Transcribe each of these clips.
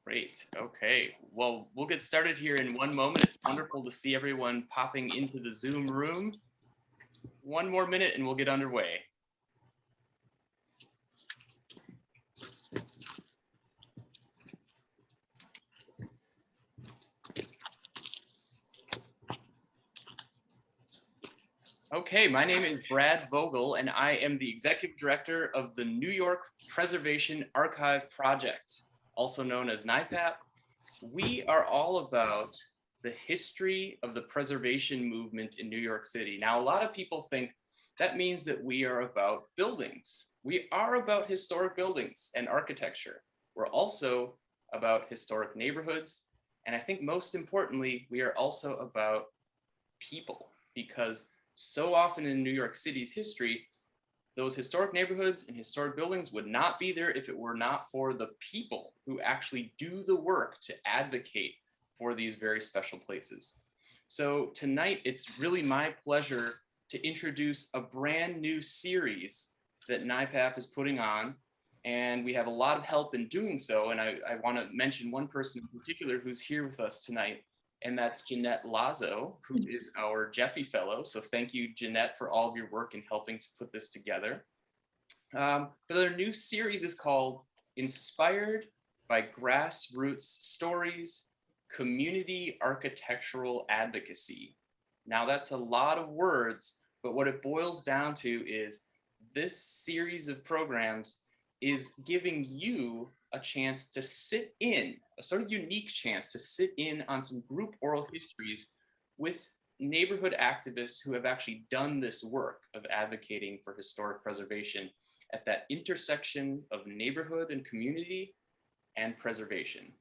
Great. Okay. Well, we'll get started here in one moment. It's wonderful to see everyone popping into the Zoom room. One more minute and we'll get underway. Okay, my name is Brad Vogel, and I am the Executive Director of the New York Preservation Archive Project, also known as NYPAP. We are all about the history of the preservation movement in New York City. Now, a lot of people think that means that we are about buildings. We are about historic buildings and architecture. We're also about historic neighborhoods. And I think most importantly, we are also about people, because so often in New York City's history, those historic neighborhoods and historic buildings would not be there if it were not for the people who actually do the work to advocate for these very special places. So tonight, it's really my pleasure to introduce a brand new series that NYPAP is putting on. And we have a lot of help in doing so. And I want to mention one person in particular who's here with us tonight, and that's Jeanette Lazo, who is our Jeffy Fellow. So thank you, Jeanette, for all of your work in helping to put this together. But their new series is called Inspired by Grassroots Stories, Community Architectural Advocacy. Now that's a lot of words, but what it boils down to is this series of programs is giving you a chance to sit in, a sort of unique chance to sit in on some group oral histories with neighborhood activists who have actually done this work of advocating for historic preservation at that intersection of neighborhood and community and preservation.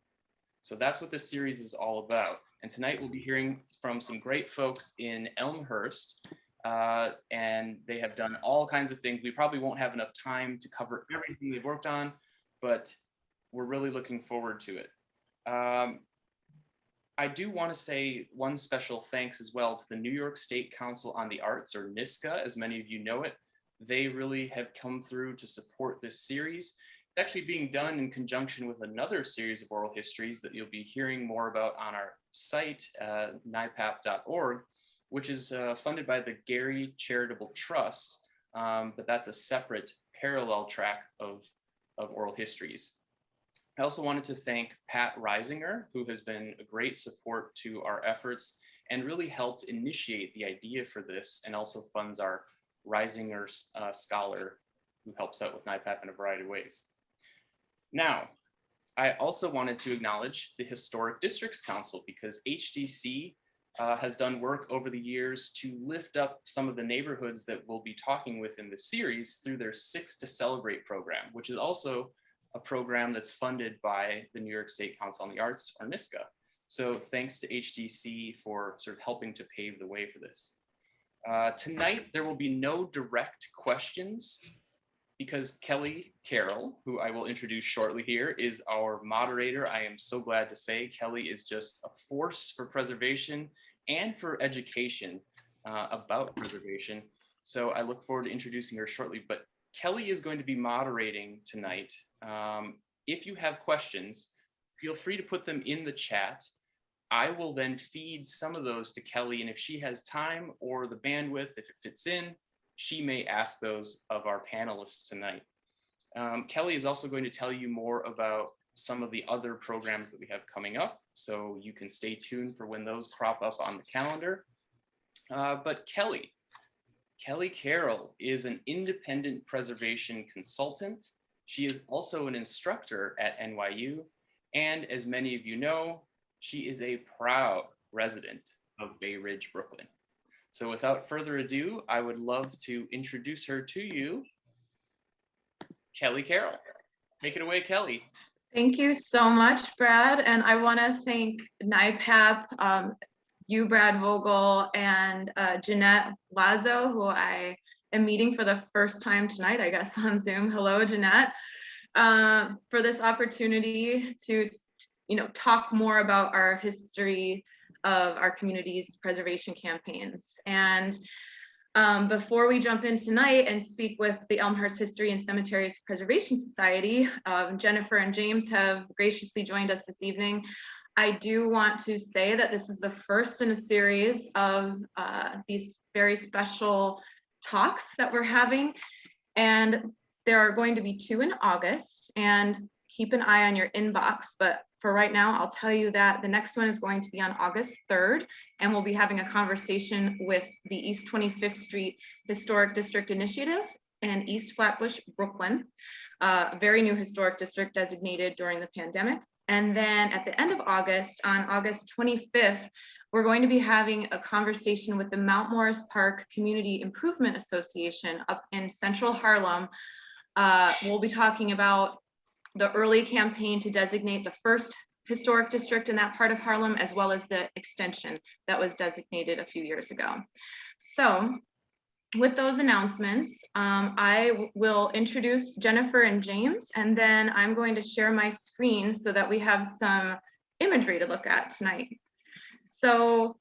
So that's what this series is all about. And tonight we'll be hearing from some great folks in Elmhurst, and they have done all kinds of things. We probably won't have enough time to cover everything they've worked on, but we're really looking forward to it. I do want to say one special thanks as well to the New York State Council on the Arts, or NYSCA, as many of you know it. They really have come through to support this series. It's actually being done in conjunction with another series of oral histories that you'll be hearing more about on our site, nypap.org, which is funded by the Gary Charitable Trust, but that's a separate parallel track of oral histories. I also wanted to thank Pat Reisinger, who has been a great support to our efforts and really helped initiate the idea for this, and also funds our Reisinger Scholar, who helps out with NYPAP in a variety of ways. Now, I also wanted to acknowledge the Historic Districts Council, because HDC has done work over the years to lift up some of the neighborhoods that we'll be talking with in this series through their Six to Celebrate program, which is also a program that's funded by the New York State Council on the Arts, or NYSCA. So thanks to HDC for sort of helping to pave the way for this. Tonight, there will be no direct questions, because Kelly Carroll, who I will introduce shortly here, is our moderator. I am so glad to say Kelly is just a force for preservation and for education about preservation. So I look forward to introducing her shortly, but Kelly is going to be moderating tonight. If you have questions, feel free to put them in the chat. I will then feed some of those to Kelly, and if she has time or the bandwidth, if it fits in, she may ask those of our panelists tonight. Kelly is also going to tell you more about some of the other programs that we have coming up, so you can stay tuned for when those crop up on the calendar. But Kelly Carroll is an independent preservation consultant. She is also an instructor at NYU, and as many of you know, she is a proud resident of Bay Ridge, Brooklyn. So without further ado, I would love to introduce her to you, Kelly Carroll. Take it away, Kelly. Thank you so much, Brad. And I want to thank NYPAP, you, Brad Vogel, and Jeanette Lazo, who I am meeting for the first time tonight, I guess, on Zoom. Hello, Jeanette, for this opportunity to talk more about our history of our community's preservation campaigns. And Before we jump in tonight and speak with the Elmhurst History and Cemeteries Preservation Society, Jennifer and James have graciously joined us this evening. I do want to say that this is the first in a series of these very special talks that we're having, and there are going to be 2 in August, and keep an eye on your inbox. But for right now, I'll tell you that the next one is going to be on August 3rd, and we'll be having a conversation with the East 25th Street Historic District Initiative in East Flatbush, Brooklyn, a very new historic district designated during the pandemic. And then at the end of August, on August 25th, we're going to be having a conversation with the Mount Morris Park Community Improvement Association up in Central Harlem. We'll be talking about the early campaign to designate the first historic district in that part of Harlem, as well as the extension that was designated a few years ago. So with those announcements, I will introduce Jennifer and James, and then I'm going to share my screen so that we have some imagery to look at tonight. So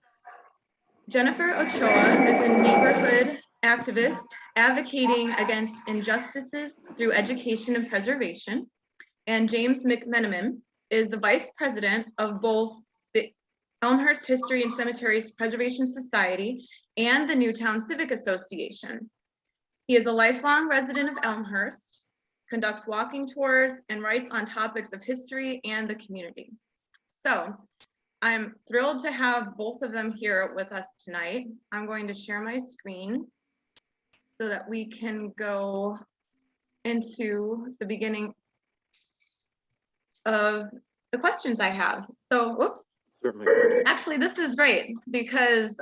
Jennifer Ochoa is a neighborhood activist advocating against injustices through education and preservation. And James McMenamin is the vice president of both the Elmhurst History and Cemeteries Preservation Society and the Newtown Civic Association. He is a lifelong resident of Elmhurst, conducts walking tours, and writes on topics of history and the community. So I'm thrilled to have both of them here with us tonight. I'm going to share my screen so that we can go into the beginning of the questions I have. So, whoops. Certainly. Actually, this is great because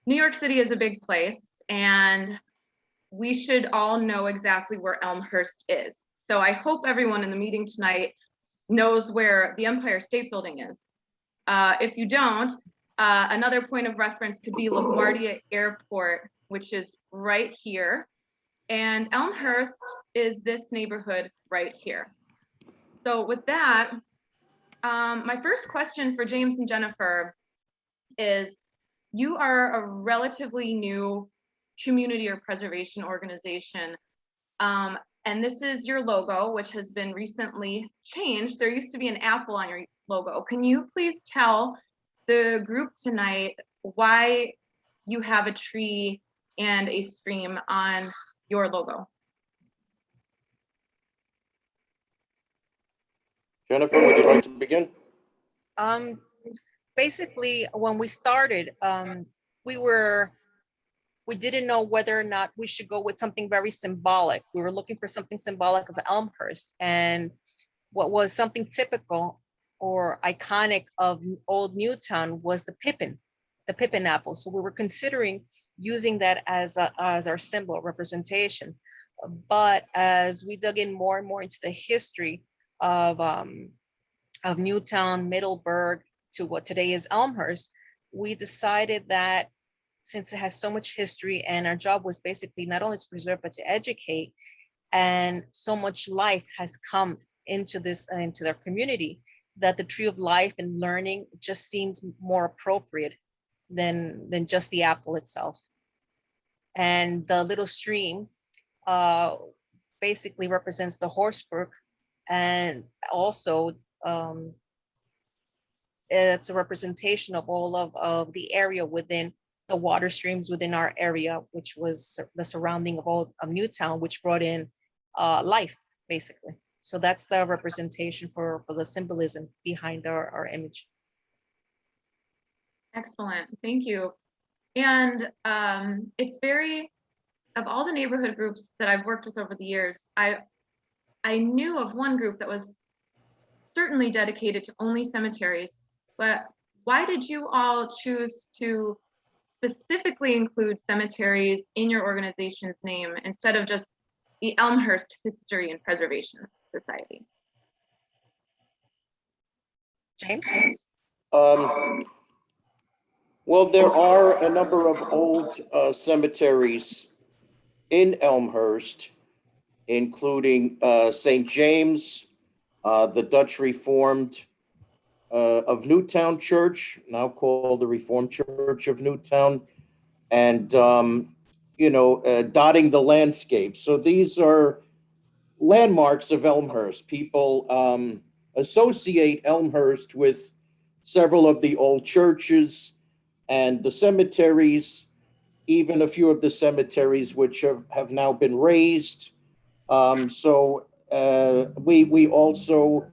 New York City is a big place, and we should all know exactly where Elmhurst is. So I hope everyone in the meeting tonight knows where the Empire State Building is. If you don't, another point of reference could be LaGuardia Airport, which is right here. And Elmhurst is this neighborhood right here. So with that, my first question for James and Jennifer is, you are a relatively new community or preservation organization. And this is your logo, which has been recently changed. There used to be an apple on your logo. Can you please tell the group tonight why you have a tree and a stream on your logo? Jennifer, would you like to begin? Basically, when we started, we didn't know whether or not we should go with something very symbolic. We were looking for something symbolic of Elmhurst, and what was something typical or iconic of old Newtown was the pippin apple. So we were considering using that as our symbol representation. But as we dug in more and more into the history of Newtown, Middleburg, to what today is Elmhurst, we decided that since it has so much history and our job was basically not only to preserve, but to educate, and so much life has come into their community, that the tree of life and learning just seems more appropriate than just the apple itself. And the little stream basically represents the Horsebrook, and also it's a representation of all of the area within the water streams within our area, which was the surrounding of all of Newtown, which brought in life, basically. So that's the representation for the symbolism behind our image. Excellent, thank you. And it's very, of all the neighborhood groups that I've worked with over the years, I knew of one group that was certainly dedicated to only cemeteries, but why did you all choose to specifically include cemeteries in your organization's name instead of just the Elmhurst History and Preservation Society? James? Well, there are a number of old cemeteries in Elmhurst, including St. James, the Dutch Reformed of Newtown Church, now called the Reformed Church of Newtown, and, dotting the landscape. So these are landmarks of Elmhurst. People associate Elmhurst with several of the old churches and the cemeteries, even a few of the cemeteries which have now been razed. We also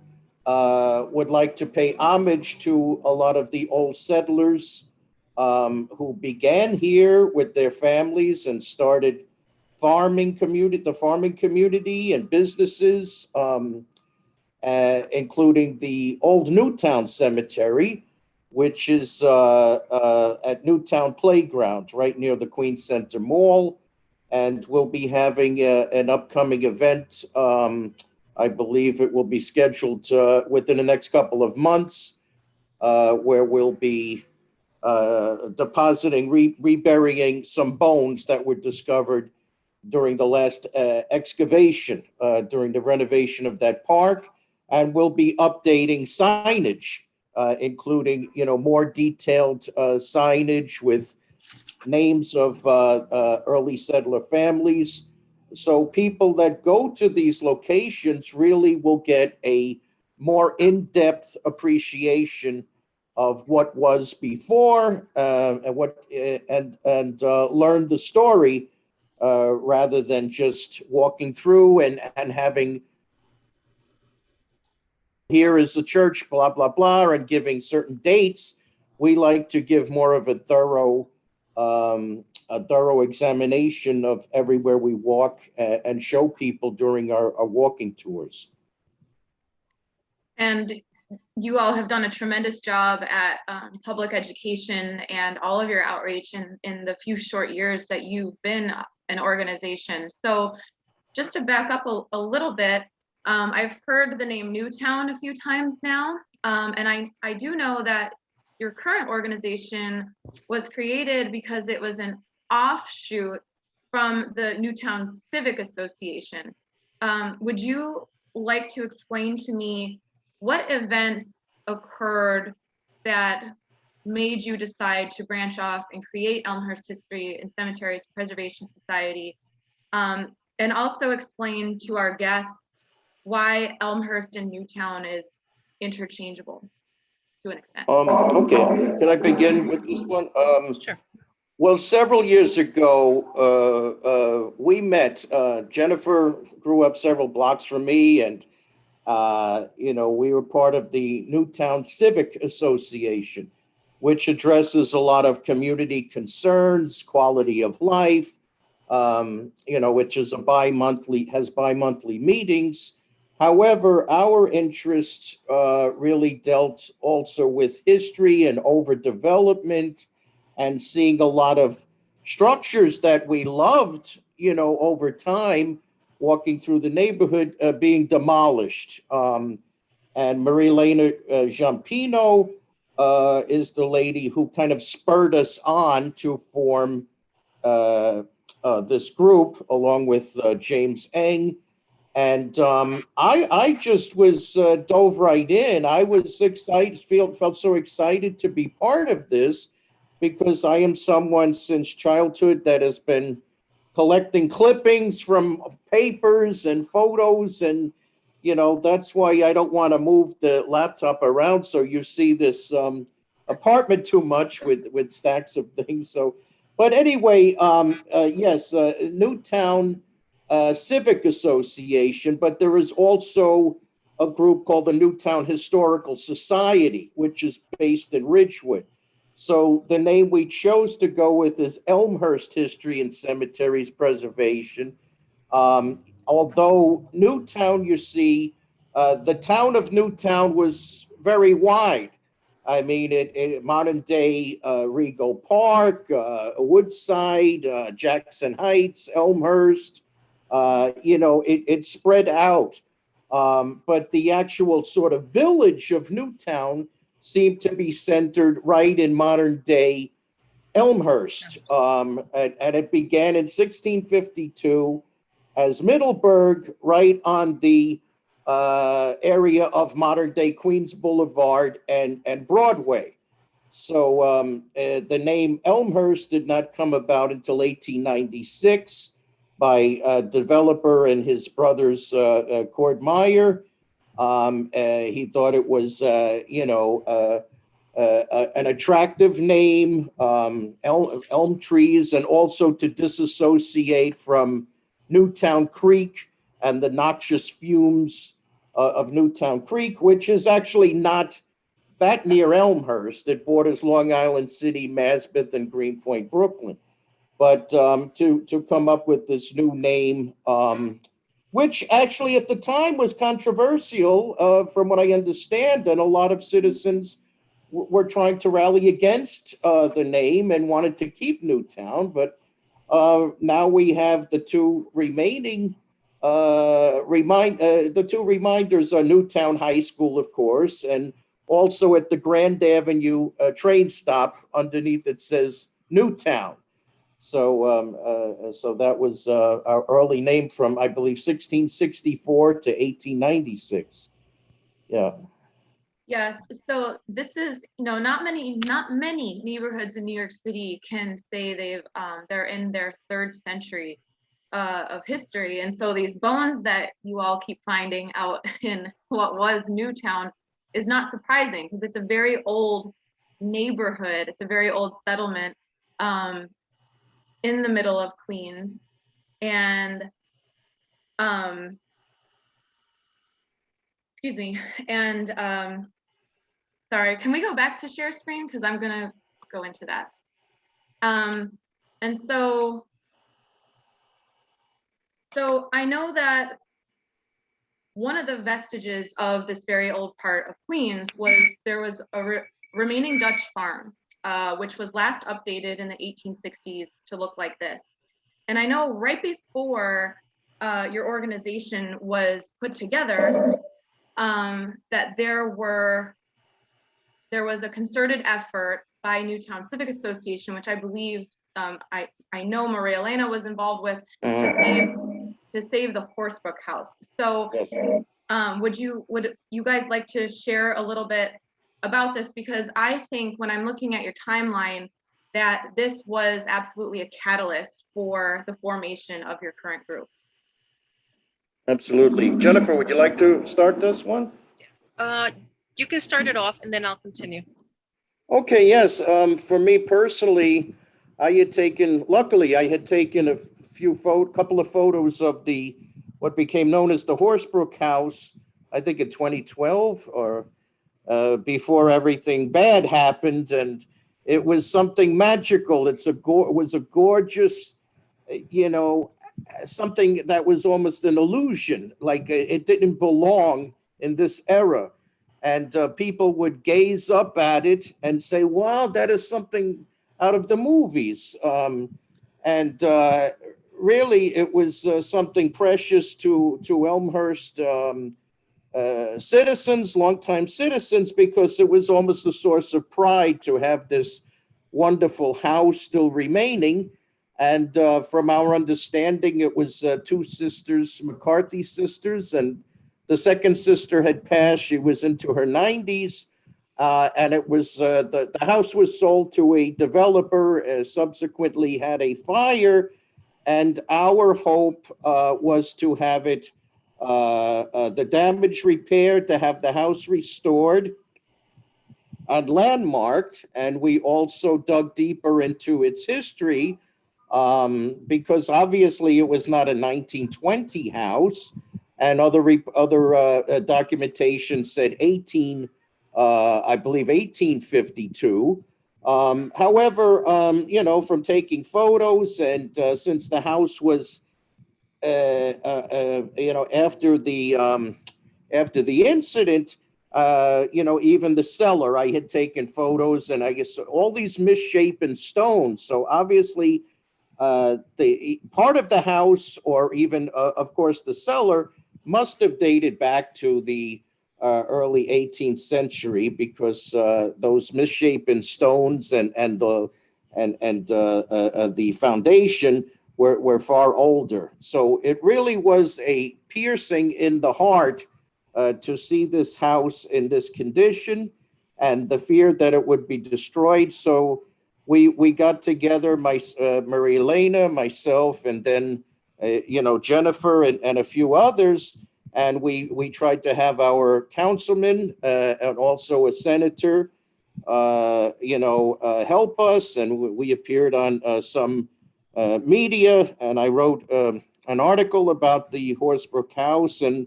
would like to pay homage to a lot of the old settlers who began here with their families and started the farming community and businesses, including the old Newtown Cemetery, which is at Newtown Playground, right near the Queen Center Mall. And we'll be having an upcoming event. I believe it will be scheduled within the next couple of months, where we'll be depositing, reburying some bones that were discovered during the last excavation, during the renovation of that park. And we'll be updating signage, including, more detailed signage with names of early settler families. So people that go to these locations really will get a more in-depth appreciation of what was before, and learn the story, rather than just walking through and having, here is the church, blah, blah, blah, and giving certain dates. We like to give more of a thorough examination of everywhere we walk, and show people during our walking tours. And you all have done a tremendous job at public education and all of your outreach in the few short years that you've been an organization. So just to back up a little bit, I've heard the name Newtown a few times now, and I do know that your current organization was created because it was an offshoot from the Newtown Civic Association. Would you like to explain to me what events occurred that made you decide to branch off and create Elmhurst History and Cemeteries Preservation Society? And also explain to our guests why Elmhurst and Newtown is interchangeable to an extent. Okay, can I begin with this one? Sure. Well, several years ago, we met. Jennifer grew up several blocks from me, and we were part of the Newtown Civic Association, which addresses a lot of community concerns, quality of life, which is has bi-monthly meetings. However, our interests really dealt also with history and overdevelopment, and seeing a lot of structures that we loved, over time, walking through the neighborhood, being demolished. And Marie-Lena Giampino is the lady who kind of spurred us on to form this group, along with James Eng. And I just was dove right in. I was excited, felt so excited to be part of this, because I am someone since childhood that has been collecting clippings from papers and photos. And, that's why I don't want to move the laptop around, so you see this apartment too much with stacks of things. So, but anyway, yes, Newtown Civic Association, but there is also a group called the Newtown Historical Society, which is based in Ridgewood. So the name we chose to go with is Elmhurst History and Cemeteries Preservation. Although Newtown, you see, the town of Newtown was very wide. I mean, it modern day Regal Park, Woodside, Jackson Heights, Elmhurst, it spread out. But the actual sort of village of Newtown seemed to be centered right in modern day Elmhurst. And it began in 1652 as Middleburg, right on the area of modern day Queens Boulevard and Broadway. So the name Elmhurst did not come about until 1896 by a developer and his brothers, Cord Meyer. He thought it was, an attractive name, elm trees, and also to disassociate from Newtown Creek and the noxious fumes of Newtown Creek, which is actually not that near Elmhurst. It borders Long Island City, Maspeth, and Greenpoint, Brooklyn. But to come up with this new name, which actually at the time was controversial, from what I understand, and a lot of citizens were trying to rally against the name and wanted to keep Newtown. But now we have the two remaining the two reminders are Newtown High School, of course, and also at the Grand Avenue train stop underneath it says Newtown. So that was our early name from, I believe, 1664 to 1896. Yeah. Yes, so this is, not many neighborhoods in New York City can say they're in their third century of history. And so these bones that you all keep finding out in what was Newtown is not surprising, because it's a very old neighborhood. It's a very old settlement in the middle of Queens. And excuse me. And sorry, can we go back to share screen? Because I'm gonna go into that. And so I know that one of the vestiges of this very old part of Queens was there was a remaining Dutch farm, which was last updated in the 1860s to look like this. And I know right before your organization was put together, that there was a concerted effort by Newtown Civic Association, which I believe I know Maria Elena was involved with, to save the Horsebrook House. So would you guys like to share a little bit about this? Because I think when I'm looking at your timeline, that this was absolutely a catalyst for the formation of your current group. Absolutely. Jennifer, would you like to start this one? You can start it off and then I'll continue. Okay, yes. For me personally, luckily I had taken a couple of photos of what became known as the Horsebrook House, I think in 2012, or before everything bad happened. And it was something magical. It was a gorgeous, something that was almost an illusion, like it didn't belong in this era. And people would gaze up at it and say, wow, that is something out of the movies. And really, it was something precious to Elmhurst citizens, longtime citizens, because it was almost a source of pride to have this wonderful house still remaining. And from our understanding, it was two sisters, McCarthy sisters, and the second sister had passed. She was into her 90s. And it was the house was sold to a developer, subsequently had a fire. And our hope was to have it, the damage repaired, to have the house restored and landmarked. And we also dug deeper into its history, because obviously it was not a 1920 house, and other documentation said I believe 1852. However, from taking photos, and since the house was, after the incident, even the cellar, I had taken photos, and I guess all these misshapen stones. So obviously, the part of the house, or even, of course, the cellar, must have dated back to the early 18th century, because those misshapen stones and the foundation were far older. So it really was a piercing in the heart to see this house in this condition. and the fear that it would be destroyed. So we got together, Maria Elena, myself, and then Jennifer and a few others, and we tried to have our councilman and also a senator help us, and we appeared on some media, and I wrote an article about the Horsebrook House, and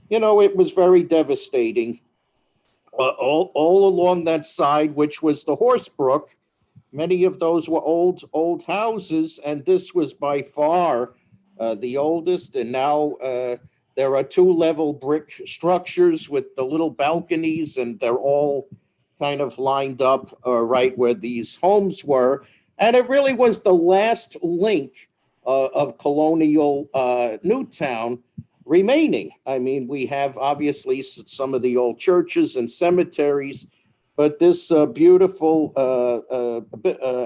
it was very devastating. All along that side, which was the Horsebrook, many of those were old houses, and this was by far the oldest. And now there are 2-level brick structures with the little balconies, and they're all kind of lined up right where these homes were. And it really was the last link of colonial Newtown remaining. I mean, we have obviously some of the old churches and cemeteries, but this beautiful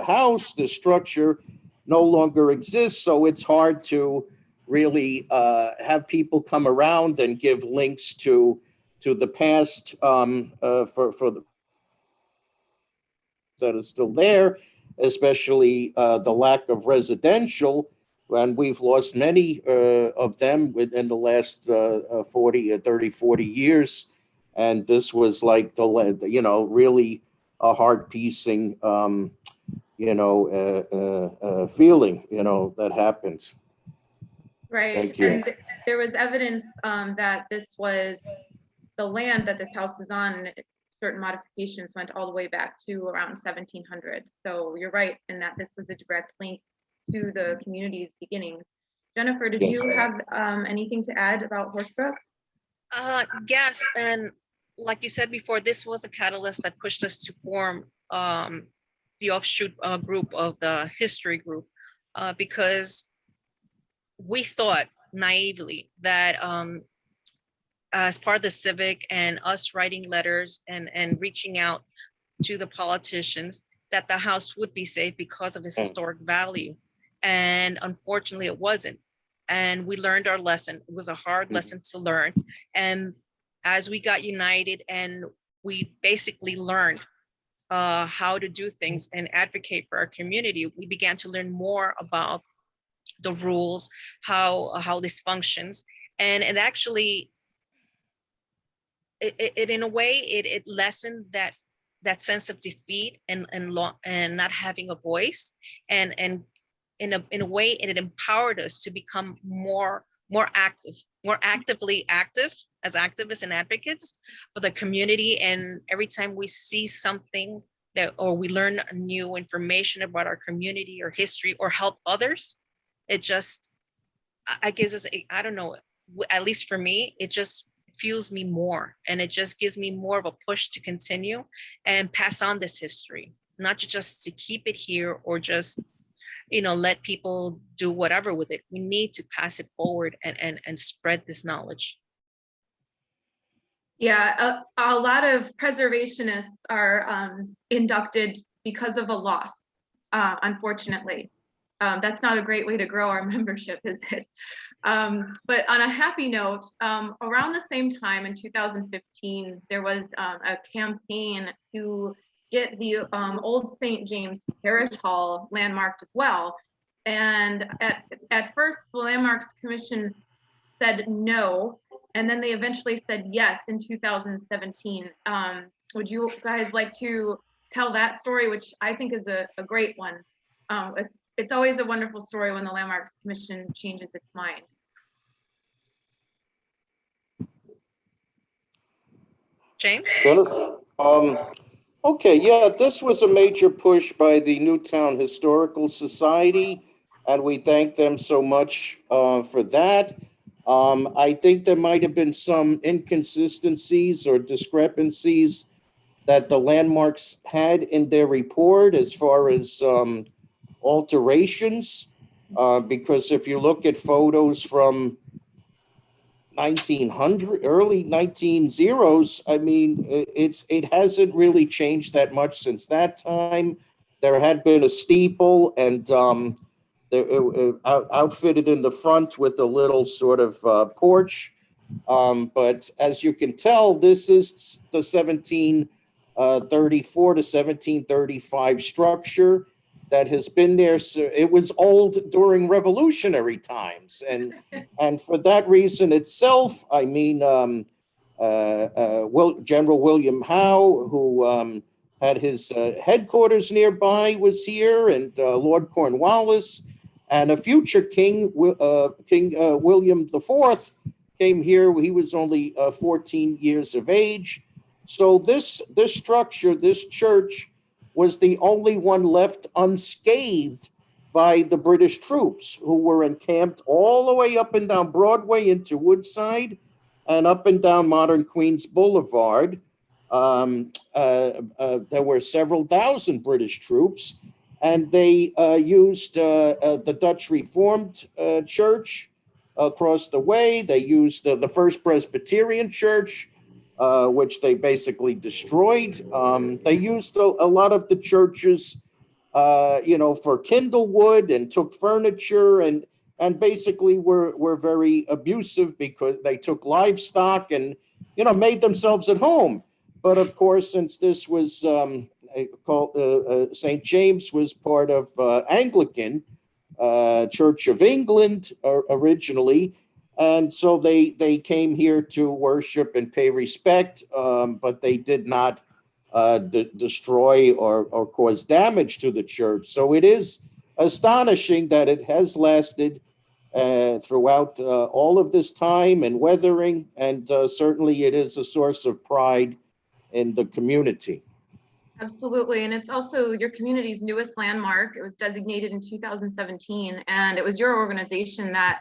house, this structure, no longer exists. So it's hard to really have people come around and give links to the past for the that is still there, especially the lack of residential. And we've lost many of them within the last 40 years. And this was like really a heart piecing, feeling, that happened. Right. Thank you. And there was evidence that this was the land that this house was on. Certain modifications went all the way back to around 1700. So you're right in that this was a direct link to the community's beginnings. Jennifer, did you have anything to add about Horsebrook? Yes, and like you said before, this was a catalyst that pushed us to form the offshoot group of the history group, because we thought naively that as part of the civic and us writing letters and reaching out to the politicians, that the house would be safe because of its historic value. And unfortunately it wasn't. And we learned our lesson. It was a hard lesson to learn. And as we got united and we basically learned how to do things and advocate for our community, we began to learn more about the rules, how this functions. And it actually, it in a way, it lessened that sense of defeat and not having a voice, and in a way it empowered us to become more actively active as activists and advocates for the community. And every time we see something or we learn new information about our community or history or help others, it gives us I don't know, at least for me, it just fuels me more, and it just gives me more of a push to continue and pass on this history, not just to keep it here or just let people do whatever with it. We need to pass it forward and spread this knowledge. Yeah, a lot of preservationists are inducted because of a loss, unfortunately. That's not a great way to grow our membership, is it? But on a happy note, around the same time in 2015, there was a campaign to get the old St. James Parish Hall landmarked as well. And at first, the Landmarks Commission said no, and then they eventually said yes in 2017. Would you guys like to tell that story, which I think is a great one? It's always a wonderful story when the Landmarks Commission changes its mind. James? Okay, yeah, this was a major push by the Newtown Historical Society, and we thank them so much for that. I think there might have been some inconsistencies or discrepancies that the landmarks had in their report as far as alterations, because if you look at photos from 1900, early 1900s, I mean, it hasn't really changed that much since that time. There had been a steeple and outfitted in the front with a little sort of porch. But as you can tell, this is the 1734 to 1735 structure that has been there. So it was old during revolutionary times. And for that reason itself, I mean, General William Howe, who had his headquarters nearby, was here, and Lord Cornwallis, and a future king, King William IV, came here. He was only 14 years of age. So this structure, this church, was the only one left unscathed by the British troops, who were encamped all the way up and down Broadway into Woodside and up and down modern Queens Boulevard. There were several thousand British troops, and they used the Dutch Reformed Church across the way. They used the First Presbyterian Church, which they basically destroyed. They used a lot of the churches, for kindlewood, and took furniture, and basically were very abusive because they took livestock and, made themselves at home. But of course, since this was called St. James was part of Anglican Church of England originally, and so they came here to worship and pay respect, but they did not destroy or cause damage to the church. So it is astonishing that it has lasted throughout all of this time and weathering, and certainly it is a source of pride in the community. Absolutely. And it's also your community's newest landmark. It was designated in 2017, and it was your organization that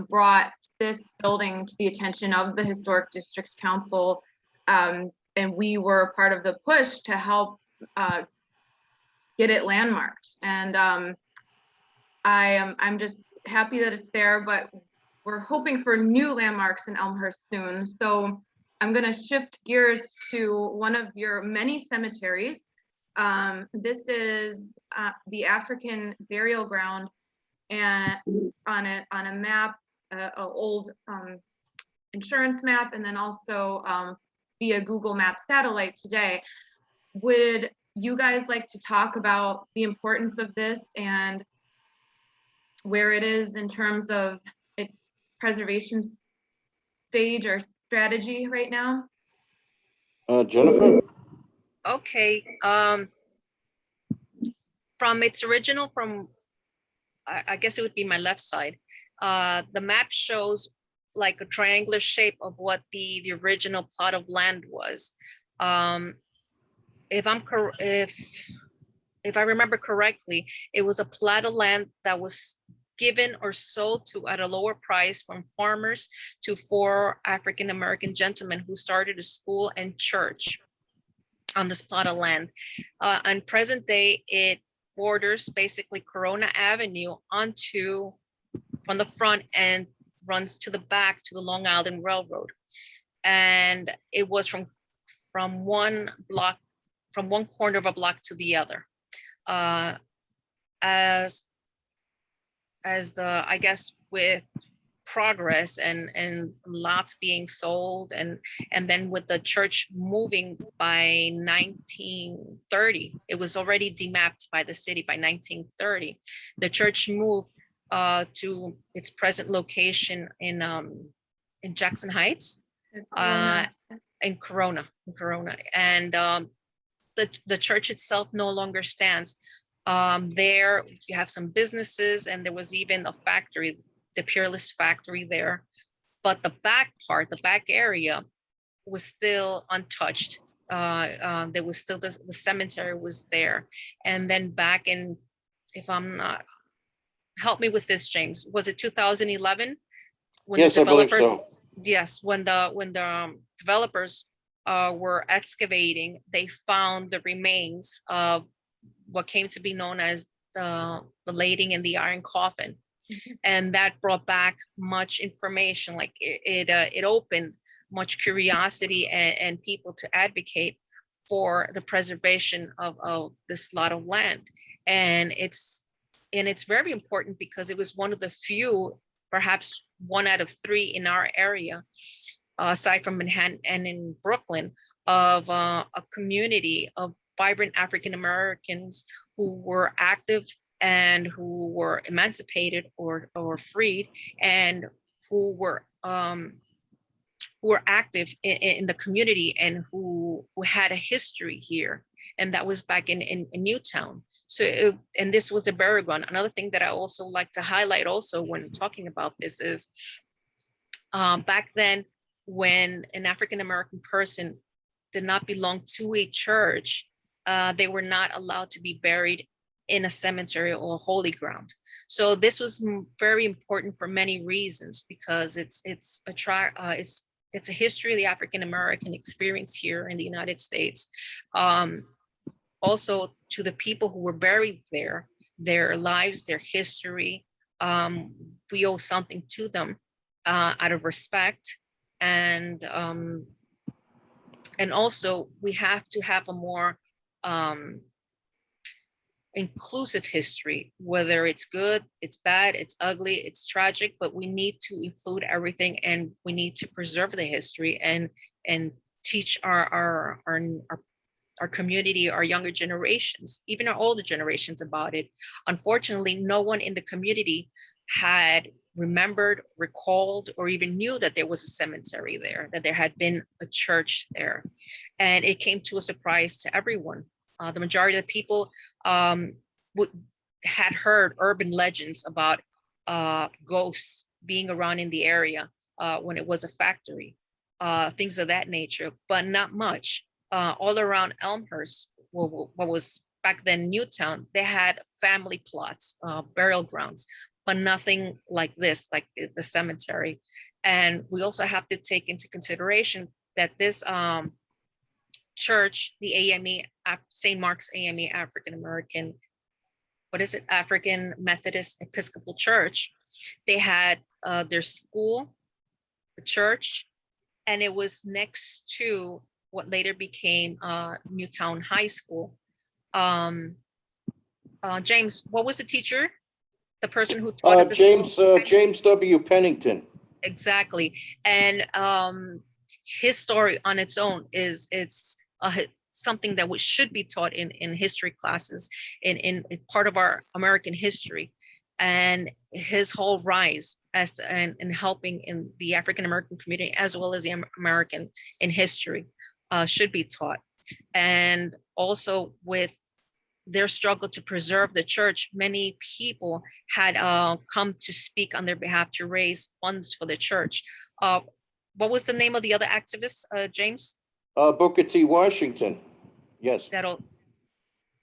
brought this building to the attention of the Historic Districts Council. And we were part of the push to help get it landmarked. And I'm just happy that it's there, but we're hoping for new landmarks in Elmhurst soon. So I'm going to shift gears to one of your many cemeteries. This is the African burial ground, and on a map, an old insurance map, and then also via Google Maps satellite today. Would you guys like to talk about the importance of this and where it is in terms of its preservation stage or strategy right now? Jennifer? Okay. From its original, I guess it would be my left side. The map shows like a triangular shape of what the original plot of land was. If I remember correctly, it was a plot of land that was given or sold to at a lower price from farmers to 4 African-American gentlemen who started a school and church on this plot of land. On present day, it borders basically Corona Avenue from the front and runs to the back to the Long Island Railroad. And it was from one corner of a block to the other. As the, I guess, with progress and lots being sold, and then with the church moving by 1930, it was already demapped by the city by 1930. The church moved to its present location in Jackson Heights, in Corona, and the church itself no longer stands. There you have some businesses, and there was even a factory, the Peerless factory there. But the back part, the back area, was still untouched. There was still the cemetery was there. And then back in, if I'm not, help me with this, James, was it 2011? When yes, the developers, I believe so. Yes, when the developers were excavating, they found the remains of what came to be known as the lading in the iron coffin. Mm-hmm. And that brought back much information, like it opened much curiosity and people to advocate for the preservation of this lot of land. And it's very important because it was one of the few, perhaps 1 out of 3 in our area, aside from Manhattan and in Brooklyn, of a community of vibrant African Americans who were active and who were emancipated or freed, and who were active in the community, and who had a history here. And that was back in Newtown. So, and this was a burial ground. Another thing that I also like to highlight also when talking about this is back then, when an African-American person did not belong to a church, they were not allowed to be buried in a cemetery or holy ground. So this was very important for many reasons, because it's a history of the African-American experience here in the United States. Also, to the people who were buried there, their lives, their history, we owe something to them out of respect. And also we have to have a more inclusive history, whether it's good, it's bad, it's ugly, it's tragic, but we need to include everything, and we need to preserve the history and teach our community, our younger generations, even our older generations about it. Unfortunately, no one in the community had remembered, recalled, or even knew that there was a cemetery there, that there had been a church there. And it came to a surprise to everyone. The majority of the people had heard urban legends about ghosts being around in the area when it was a factory, things of that nature, but not much. All around Elmhurst, what was back then Newtown, they had family plots, burial grounds, but nothing like this, like the cemetery. And we also have to take into consideration that this church, the AME, St. Mark's AME African American, African Methodist Episcopal Church, they had their school, the church, and it was next to what later became Newtown High School. James, what was the teacher? The person who taught at the school? James W. Pennington. Exactly. And his story on its own it's something that should be taught in history classes, in part of our American history. And his whole rise in helping in the African American community, as well as the American in history, should be taught. And also with their struggle to preserve the church, many people had come to speak on their behalf to raise funds for the church. What was the name of the other activist, James? Booker T. Washington. Yes.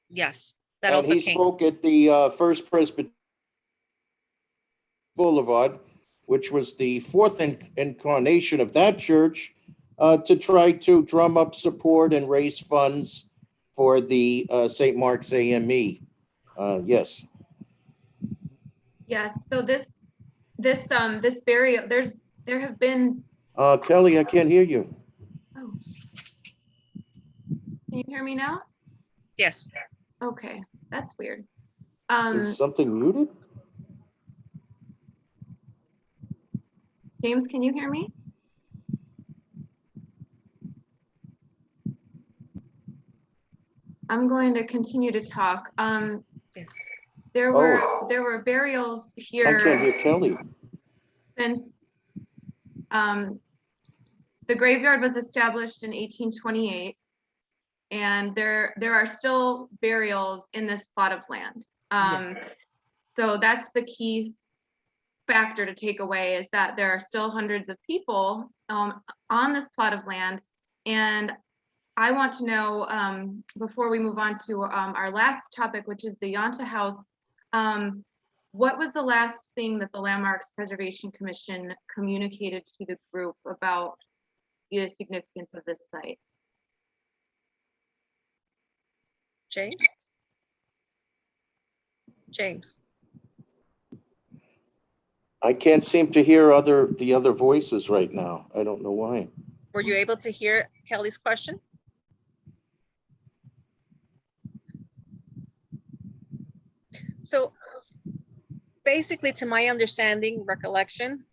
Yes. And also he spoke at the First Presbyterian Boulevard, which was the fourth incarnation of that church, to try to drum up support and raise funds for the St. Mark's AME. Yes. Yes. So this burial, there have been. Kelly, I can't hear you. Oh. Can you hear me now? Yes. Okay, that's weird. Is something muted? James, can you hear me? I'm going to continue to talk. Yes. There were burials here. I can't hear Kelly. Since the graveyard was established in 1828, and there are still burials in this plot of land. So that's the key factor to take away, is that there are still hundreds of people on this plot of land. And I want to know, before we move on to our last topic, which is the Yanta House, what was the last thing that the Landmarks Preservation Commission communicated to the group about the significance of this site? James? I can't seem to hear the other voices right now. I don't know why. Were you able to hear Kelly's question? So basically, to my understanding, recollection,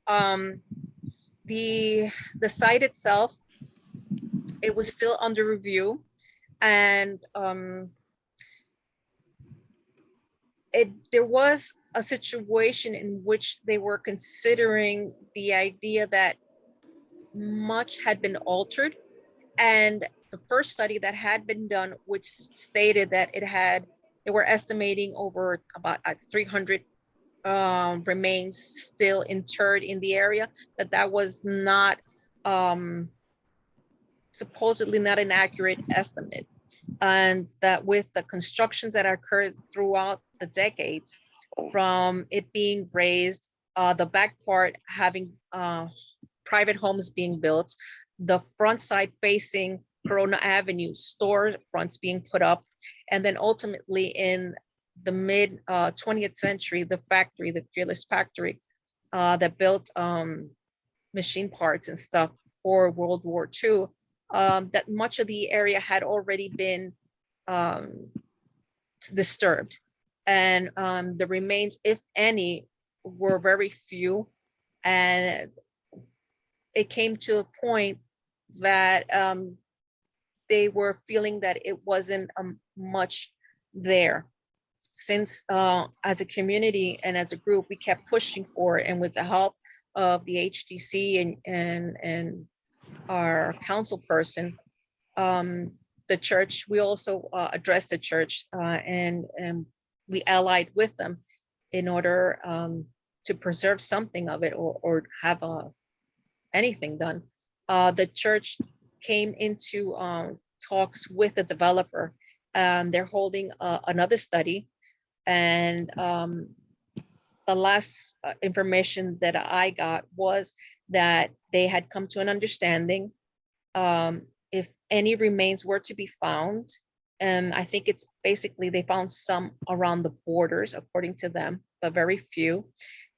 the site itself it was still under review, and there was a situation in which they were considering the idea that much had been altered, and the first study that had been done, which stated that they were estimating over about 300 remains still interred in the area, that was not supposedly not an accurate estimate, and that with the constructions that occurred throughout the decades, from it being raised, the back part having private homes being built, the front side facing Corona Avenue, store fronts being put up, and then ultimately in the mid 20th century, the factory, the Fearless factory that built machine parts and stuff for World War II, that much of the area had already been disturbed. And the remains, if any, were very few. And it came to a point that they were feeling that it wasn't much there. Since as a community and as a group, we kept pushing for it, and with the help of the HDC and our council person, the church, we also addressed the church and we allied with them in order to preserve something of it, or have anything done. The church came into talks with the developer. They're holding another study, and the last information that I got was that they had come to an understanding. If any remains were to be found, and I think it's basically they found some around the borders, according to them, but very few,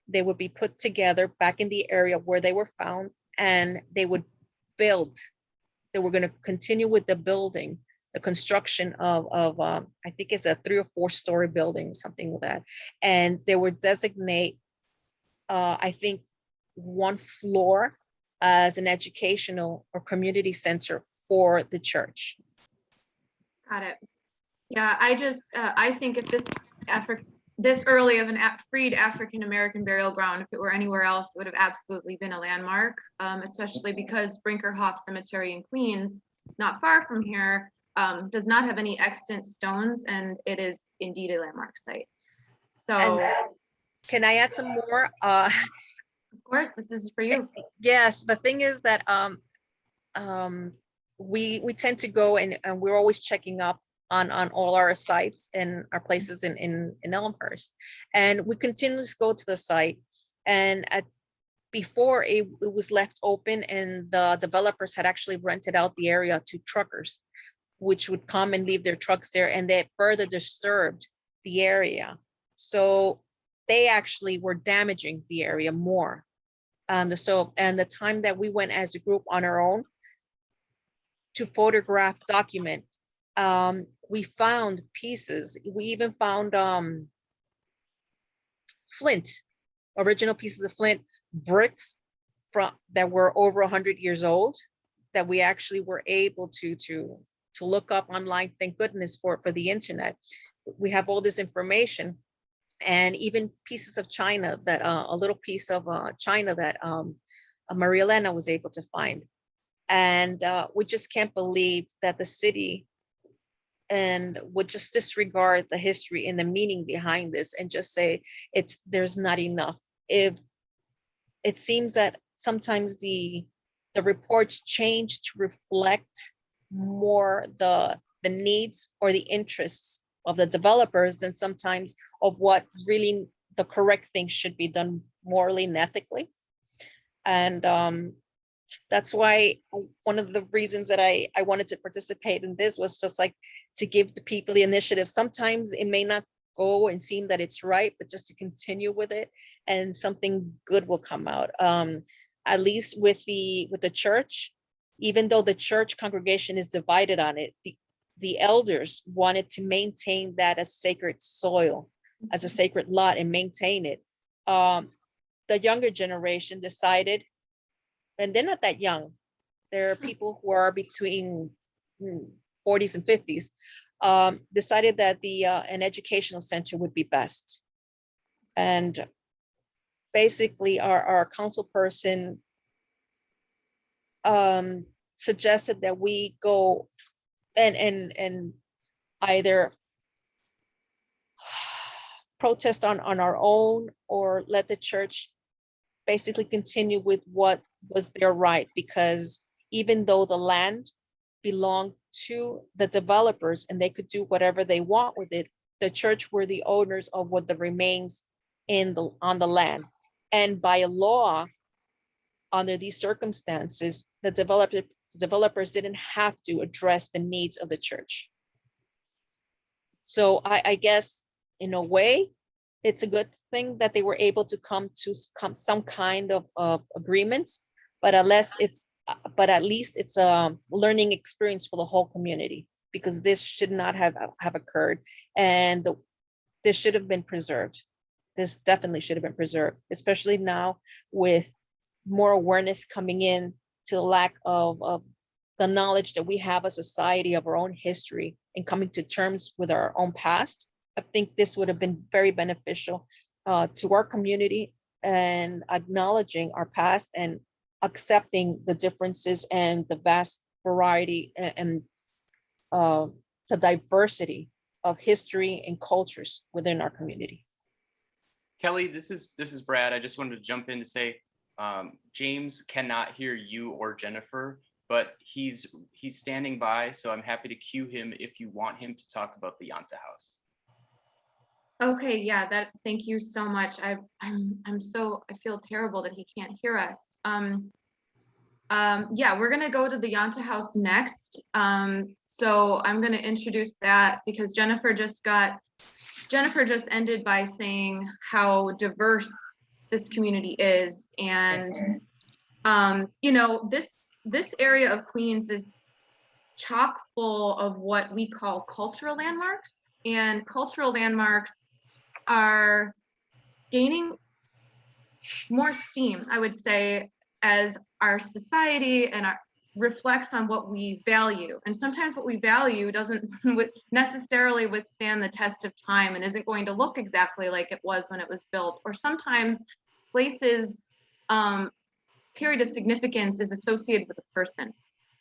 they would be put together back in the area where they were found, and they would build. They were going to continue with the building, the construction of I think it's a 3 or 4 story building, something like that. And they would designate, I think, 1 floor as an educational or community center for the church. Got it. Yeah, I think if this early of an freed African American burial ground, if it were anywhere else, it would have absolutely been a landmark, especially because Brinkerhoff Cemetery in Queens, not far from here, does not have any extant stones, and it is indeed a landmark site. So, and can I add some more? Of course, this is for you. Yes, the thing is that we tend to go and we're always checking up on all our sites and our places in Elmhurst, and we continuously go to the site. And before it was left open, and the developers had actually rented out the area to truckers, which would come and leave their trucks there, and they further disturbed the area. So they actually were damaging the area more. And the time that we went as a group on our own to photograph, document, we found pieces. We even found flint, original pieces of flint, bricks that were over 100 years old, that we actually were able to look up online. Thank goodness for the internet. We have all this information, and even pieces of china that a little piece of china that Maria Elena was able to find. And we just can't believe that the city and would just disregard the history and the meaning behind this and just say there's not enough. If it seems that sometimes the reports change to reflect more the needs or the interests of the developers than sometimes of what really the correct thing should be done morally and ethically. And that's why one of the reasons that I wanted to participate in this was just like to give the people the initiative. Sometimes it may not go and seem that it's right, but just to continue with it, and something good will come out. At least with the church, even though the church congregation is divided on it, the elders wanted to maintain that as sacred soil, as a sacred lot, and maintain it. The younger generation decided, and they're not that young, there are people who are between 40s and 50s, decided that an educational center would be best. And basically our council person suggested that we go and either protest on our own, or let the church basically continue with what was their right, because even though the land belonged to the developers and they could do whatever they want with it, the church were the owners of what the remains on the land. And by law, under these circumstances, the developers didn't have to address the needs of the church. So I guess in a way, it's a good thing that they were able to come to some kind of agreements, but at least it's a learning experience for the whole community, because this should not have occurred, and this should have been preserved. This definitely should have been preserved, especially now with more awareness coming in to the lack of the knowledge that we have as a society of our own history and coming to terms with our own past. I think this would have been very beneficial to our community, and acknowledging our past and accepting the differences and the vast variety and the diversity of history and cultures within our community. Kelly, this is Brad. I just wanted to jump in to say, James cannot hear you or Jennifer, but he's standing by, so I'm happy to cue him if you want him to talk about the Yanta House. Okay, yeah, thank you so much. I feel terrible that he can't hear us. Yeah, we're gonna go to the Yanta House next. So I'm gonna introduce that because Jennifer just ended by saying how diverse this community is. And you know, this area of Queens is chock full of what we call cultural landmarks, and cultural landmarks are gaining more steam, I would say, as our society and reflects on what we value. And sometimes what we value doesn't necessarily withstand the test of time and isn't going to look exactly like it was when it was built. Or sometimes places, period of significance is associated with a person.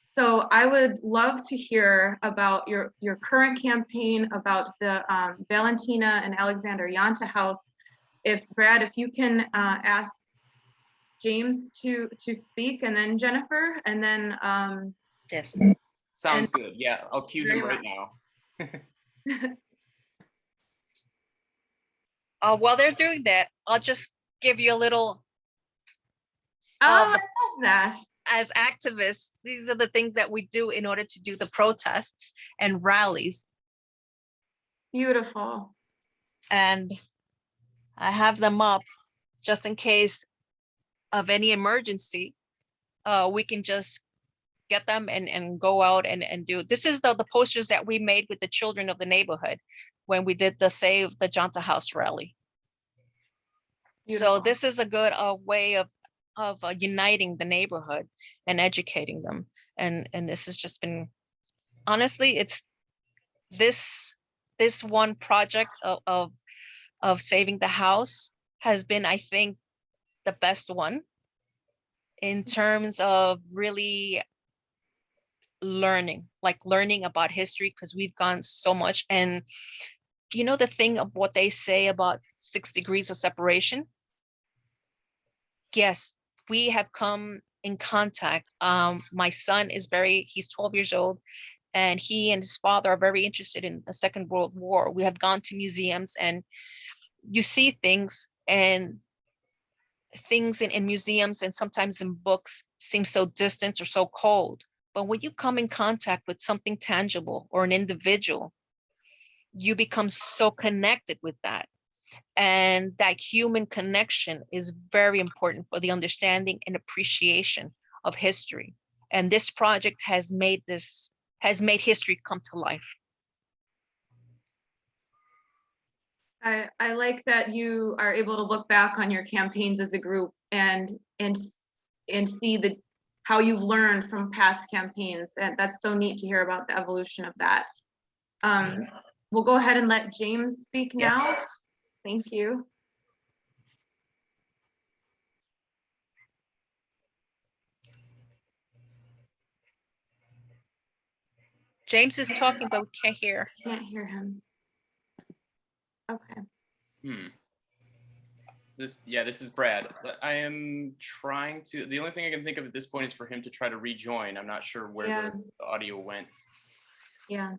So I would love to hear about your current campaign about the Valentina and Alexander Yanta House. Brad, if you can ask James to speak, and then Jennifer, and then Yes. Sounds good. Yeah, I'll cue him right now. While they're doing that, I'll just give you a little. I love that. As activists, these are the things that we do in order to do the protests and rallies. Beautiful. And I have them up just in case of any emergency. We can just get them and go out and do. This is the posters that we made with the children of the neighborhood when we did the Save the Yanta House rally. Beautiful. So this is a good way of uniting the neighborhood and educating them. And this has just been, honestly, it's this one project of saving the house has been, I think, the best one in terms of really learning about history, because we've gone so much. And you know, the thing of what they say about 6 degrees of separation. Yes, we have come in contact. My son he's 12 years old, and he and his father are very interested in the Second World War. We have gone to museums, and you see things, and things in museums and sometimes in books seem so distant or so cold. But when you come in contact with something tangible or an individual, you become so connected with that. And that human connection is very important for the understanding and appreciation of history. And this project has made history come to life. I like that you are able to look back on your campaigns as a group and see how you've learned from past campaigns. And that's so neat to hear about the evolution of that. We'll go ahead and let James speak now. Yes. Thank you. James is talking, but we can't hear. Can't hear him. Okay. This is Brad. But I am trying to, the only thing I can think of at this point is for him to try to rejoin. I'm not sure where the audio went. Yeah.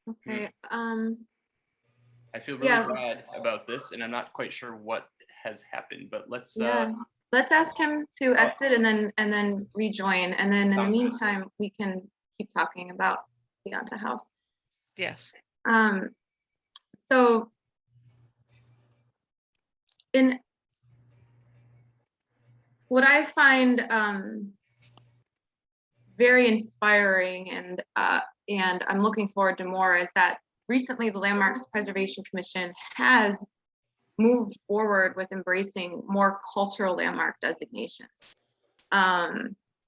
Okay. I feel really bad about this, and I'm not quite sure what has happened, but let's ask him to exit and then rejoin, and then in the meantime we can keep talking about the Yanta House. Yes. So in what I find very inspiring, and I'm looking forward to more, is that recently the Landmarks Preservation Commission has moved forward with embracing more cultural landmark designations.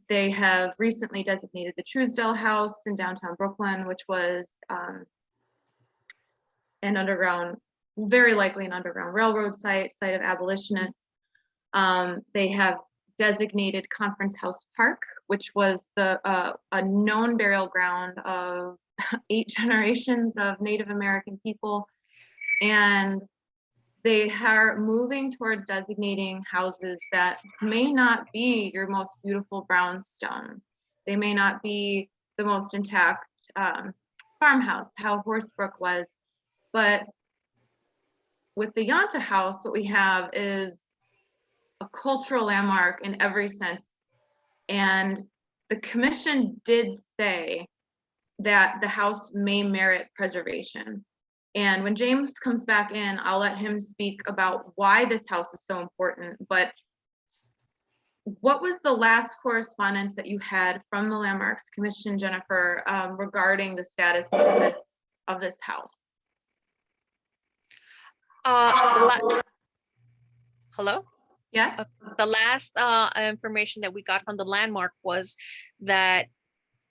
They have recently designated the Truesdale House in downtown Brooklyn, which was an underground, very likely an underground railroad site of abolitionists. They have designated Conference House Park, which was a known burial ground of 8 generations of Native American people. And they are moving towards designating houses that may not be your most beautiful brownstone. They may not be the most intact farmhouse, how Horsebrook was. But with the Yanta House, what we have is a cultural landmark in every sense. And the commission did say that the house may merit preservation. And when James comes back in, I'll let him speak about why this house is so important. But what was the last correspondence that you had from the Landmarks Commission, Jennifer, regarding the status of this house? Hello? Yes. The last information that we got from the landmark was that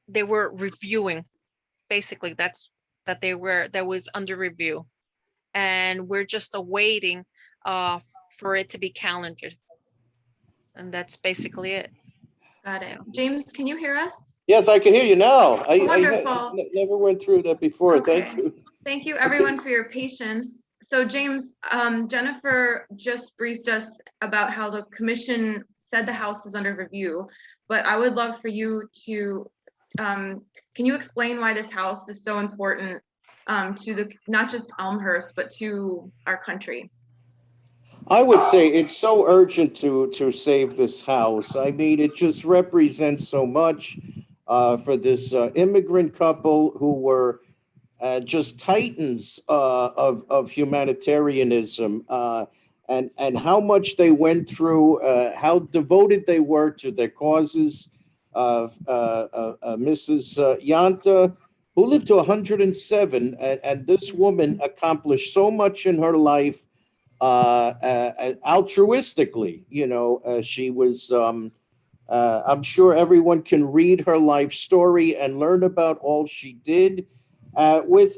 they were reviewing. Basically, that was under review, and we're just awaiting for it to be calendared, and that's basically it. Got it. James, can you hear us? Yes, I can hear you now. Wonderful. I never went through that before. Okay. Thank you. Thank you, everyone, for your patience. So James, Jennifer just briefed us about how the commission said the house is under review, but I would love for you to, can you explain why this house is so important to not just Elmhurst, but to our country? I would say it's so urgent to save this house. I mean, it just represents so much for this immigrant couple who were just titans of humanitarianism, and how much they went through, how devoted they were to their causes. Mrs. Yanta, who lived to 107, and this woman accomplished so much in her life altruistically. You know, she was, I'm sure everyone can read her life story and learn about all she did. With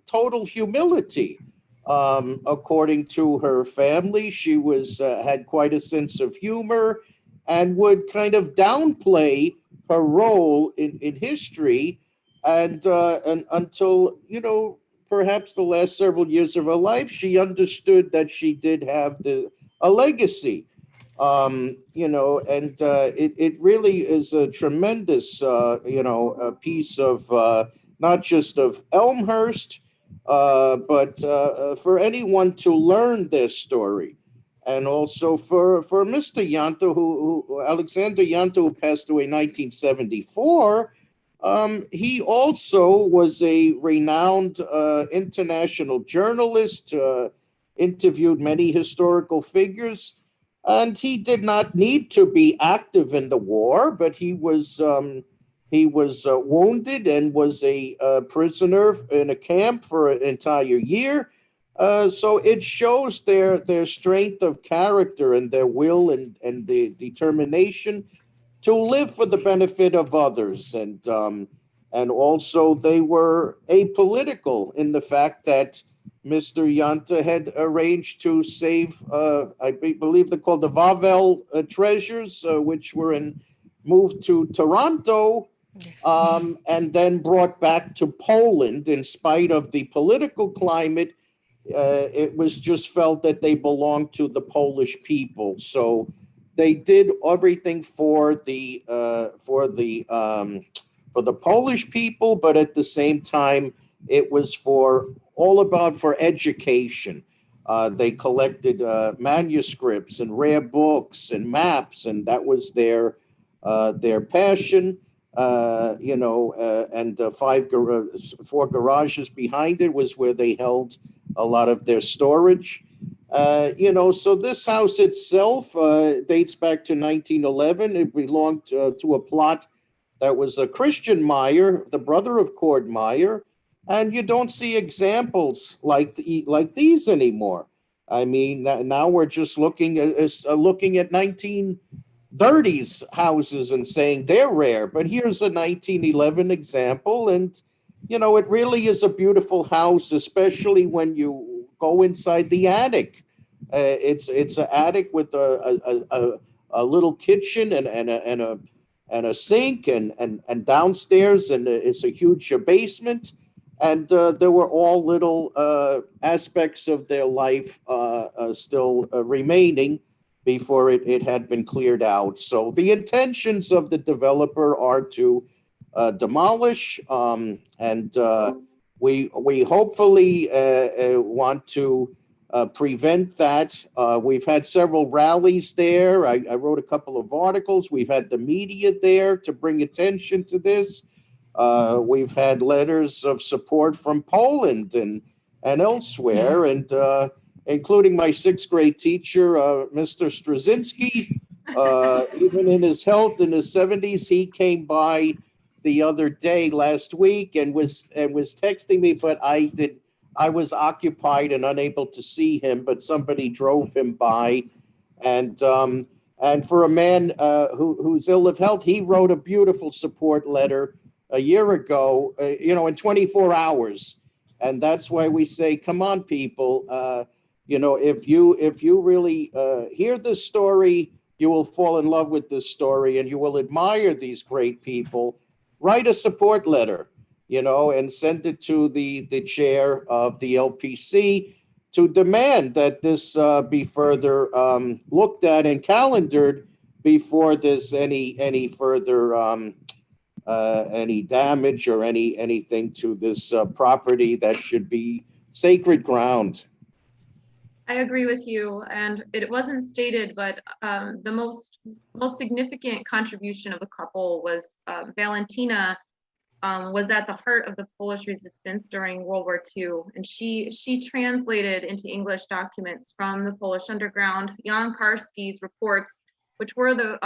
total humility, according to her family. She was had quite a sense of humor, and would kind of downplay her role in history, and until, you know, perhaps the last several years of her life, she understood that she did have a legacy. You know, and it really is a tremendous, you know, a piece of not just of Elmhurst, but for anyone to learn their story. And also for Mr. Yanta, who Alexander Yanta, who passed away in 1974, he also was a renowned international journalist, interviewed many historical figures. And he did not need to be active in the war, but he was wounded and was a prisoner in a camp for an entire year. So it shows their strength of character and their will and the determination to live for the benefit of others. And also they were apolitical in the fact that Mr. Yanta had arranged to save, believe they're called the Vogel treasures, which were moved to Toronto, Yes. and then brought back to Poland in spite of the political climate. It was just felt that they belonged to the Polish people. So they did everything for the Polish people, but at the same time, it was all about for education. They collected manuscripts and rare books and maps, and that was their passion. And four garages behind it was where they held a lot of their storage. So this house itself dates back to 1911. It belonged to a plot that was a Christian Meyer, the brother of Cord Meyer, and you don't see examples like these anymore. I mean, now we're just looking at 1930s houses and saying they're rare, but here's a 1911 example, and it really is a beautiful house, especially when you go inside the attic. It's an attic with a little kitchen and a sink and downstairs, and it's a huge basement. And there were all little aspects of their life still remaining before it had been cleared out. So the intentions of the developer are to demolish, and we hopefully want to prevent that. We've had several rallies there. I wrote a couple of articles. We've had the media there to bring attention to this. We've had letters of support from Poland and elsewhere, and including my sixth grade teacher, Mr. Straczynski. Even in his health in his 70s, he came by the other day last week and was texting me, but I was occupied and unable to see him, but somebody drove him by. And for a man who's ill of health, he wrote a beautiful support letter a year ago, in 24 hours. And that's why we say, come on, people, if you really hear this story, you will fall in love with this story and you will admire these great people. Write a support letter, and send it to the chair of the LPC to demand that this be further looked at and calendared before there's any further any damage or anything to this property that should be sacred ground. I agree with you, and it wasn't stated, but the most significant contribution of the couple was Valentina was at the heart of the Polish resistance during World War II, and she translated into English documents from the Polish underground Jan Karski's reports, which were the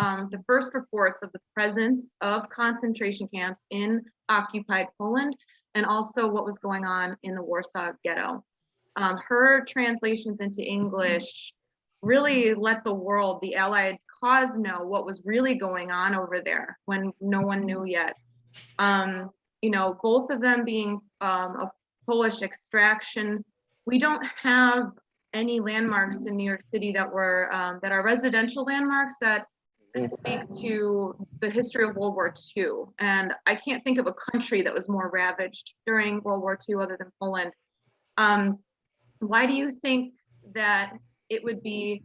first reports of the presence of concentration camps in occupied Poland, and also what was going on in the Warsaw Ghetto. Her translations into English really let the world, the Allied cause, know what was really going on over there when no one knew yet. Both of them being of Polish extraction, we don't have any landmarks in New York City that are residential landmarks that speak to the history of World War II. And I can't think of a country that was more ravaged during World War II other than Poland. Why do you think that it would be,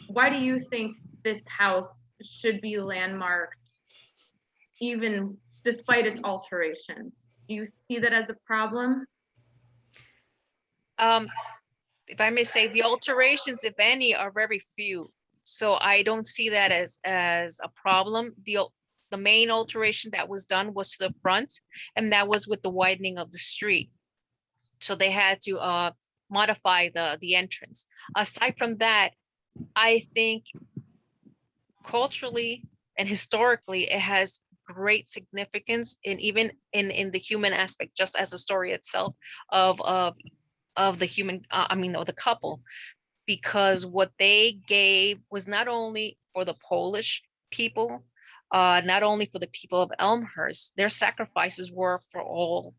why do you think this house should be landmarked even despite its alterations? Do you see that as a problem? If I may say, the alterations, if any, are very few. So I don't see that as a problem. The main alteration that was done was to the front, and that was with the widening of the street. So they had to modify the entrance. Aside from that, I think culturally and historically, it has great significance, and even in the human aspect, just as a story itself of of the human, of the couple, because what they gave was not only for the Polish people, not only for the people of Elmhurst, their sacrifices were for all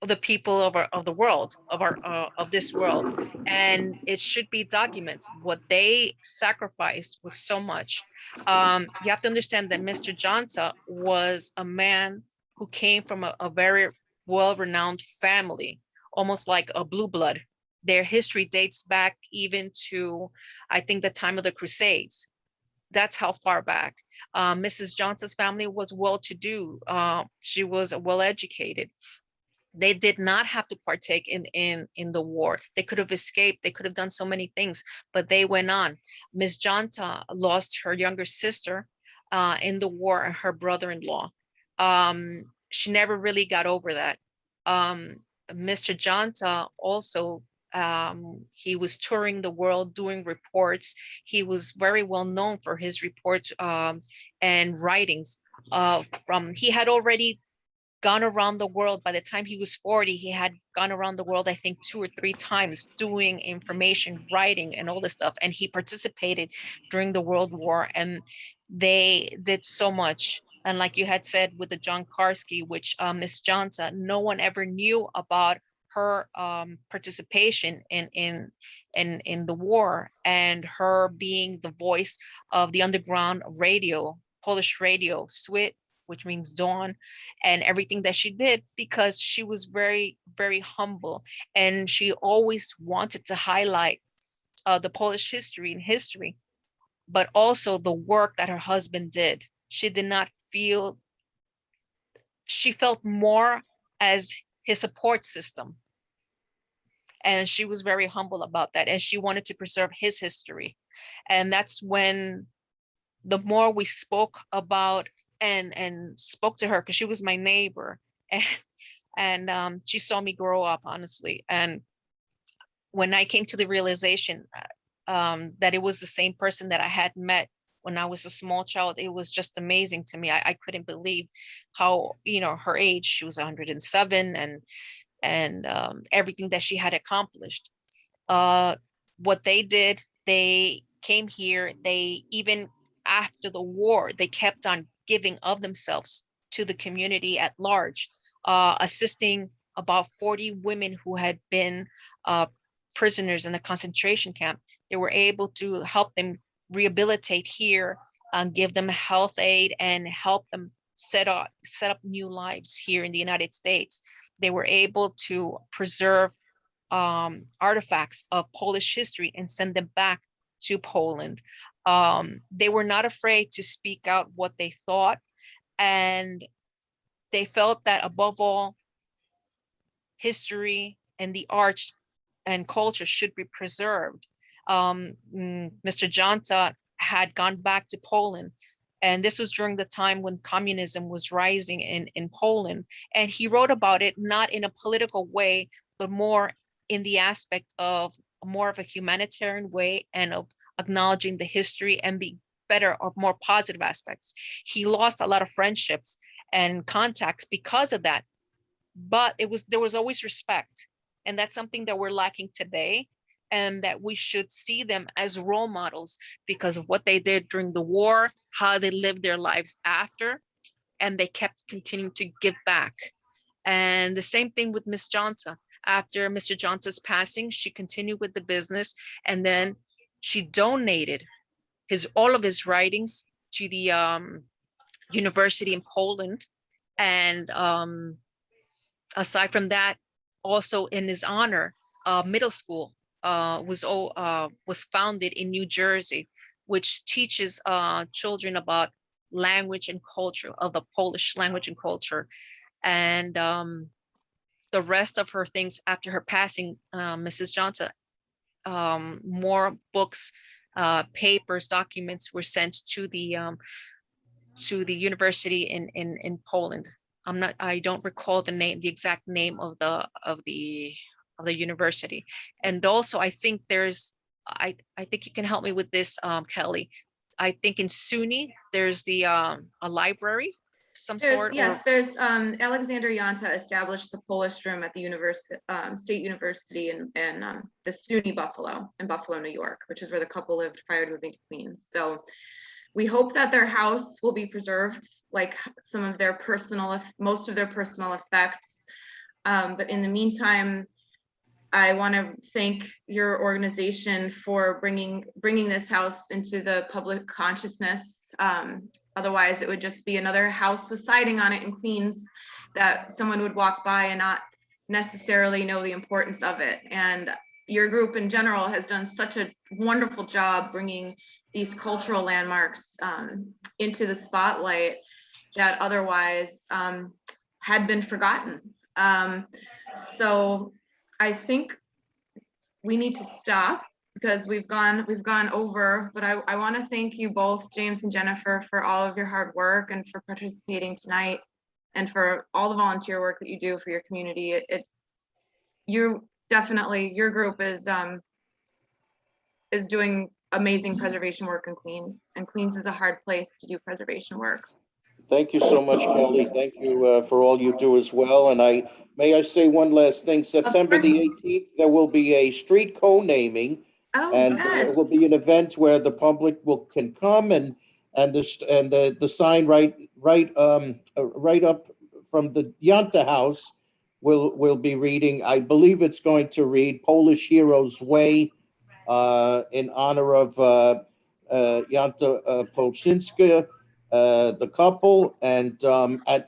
of the people of the world, of this world. And it should be documented. What they sacrificed was so much. You have to understand that Mr. Janta was a man who came from a very well-renowned family, almost like a blue blood. Their history dates back even to, I think, the time of the Crusades. That's how far back. Mrs. Janta's family was well-to-do. She was well-educated. They did not have to partake in the war. They could have escaped. They could have done so many things, but they went on. Ms. Janta lost her younger sister in the war, and her brother-in-law. She never really got over that. Mr. Janta also, he was touring the world doing reports. He was very well known for his reports and writings. He had already gone around the world. By the time he was 40, he had gone around the world, I think 2 or 3 times, doing information, writing, and all this stuff. And he participated during the World War, and they did so much. And like you had said with the John Karski, which Miss Janta, no one ever knew about her participation in the war, and her being the voice of the underground radio, Polish radio, SWIT, which means dawn, and everything that she did, because she was very, very humble. And she always wanted to highlight the Polish history, but also the work that her husband did. She did not feel, she felt more as his support system. And she was very humble about that. And she wanted to preserve his history. And that's when the more we spoke about and spoke to her, because she was my neighbor, and she saw me grow up, honestly. And when I came to the realization that it was the same person that I had met when I was a small child, it was just amazing to me. I couldn't believe how, her age, she was 107, and everything that she had accomplished. What they did, they came here, they, even after the war, they kept on giving of themselves to the community at large, assisting about 40 women who had been prisoners in a concentration camp. They were able to help them rehabilitate here, give them health aid, and help them set up new lives here in the United States. They were able to preserve artifacts of Polish history and send them back to Poland. They were not afraid to speak out what they thought, and they felt that above all, history and the arts and culture should be preserved. Mr. Janta had gone back to Poland, and this was during the time when communism was rising in Poland. And he wrote about it, not in a political way, but more in the aspect of more of a humanitarian way, and of acknowledging the history and the better or more positive aspects. He lost a lot of friendships and contacts because of that, but there was always respect. And that's something that we're lacking today, and that we should see them as role models because of what they did during the war, how they lived their lives after, and they kept continuing to give back. And the same thing with Miss Janta. After Mr. Janta's passing, she continued with the business, and then she donated all of his writings to the university in Poland. And aside from that, also in his honor, middle school was founded in New Jersey, which teaches children about language and culture, of the Polish language and culture. And the rest of her things after her passing, Mrs. Janta, more books, papers, documents were sent to the university in Poland. I don't recall the exact name of the university. And also, I think I think you can help me with this, Kelly. I think in SUNY there's a library. some There's, sort? yes, Or there's Alexander Yanta established the Polish room at the university, State University in the SUNY Buffalo in Buffalo, New York, which is where the couple lived prior to moving to Queens. So we hope that their house will be preserved, like some of their most of their personal effects. But in the meantime, I want to thank your organization for bringing this house into the public consciousness. Otherwise, it would just be another house with siding on it in Queens that someone would walk by and not necessarily know the importance of it. And your group in general has done such a wonderful job bringing these cultural landmarks into the spotlight that otherwise had been forgotten. So I think we need to stop because we've gone over, but I want to thank you both, James and Jennifer, for all of your hard work and for participating tonight and for all the volunteer work that you do for your community. Your group is doing amazing preservation work in Queens, and Queens is a hard place to do preservation work. Thank you so much, Kelly. Thank you for all you do as well. And may I say one last thing? September the 18th, there will be a street co-naming. Oh, And yes. it will be an event where the public can come and the sign right up from the Yanta House will be reading. I believe it's going to read Polish Heroes Way in honor of Yanta Polczynska, the couple, and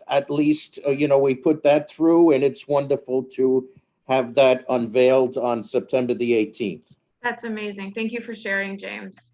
at least we put that through, and it's wonderful to have that unveiled on September the 18th. That's amazing. Thank you for sharing, James.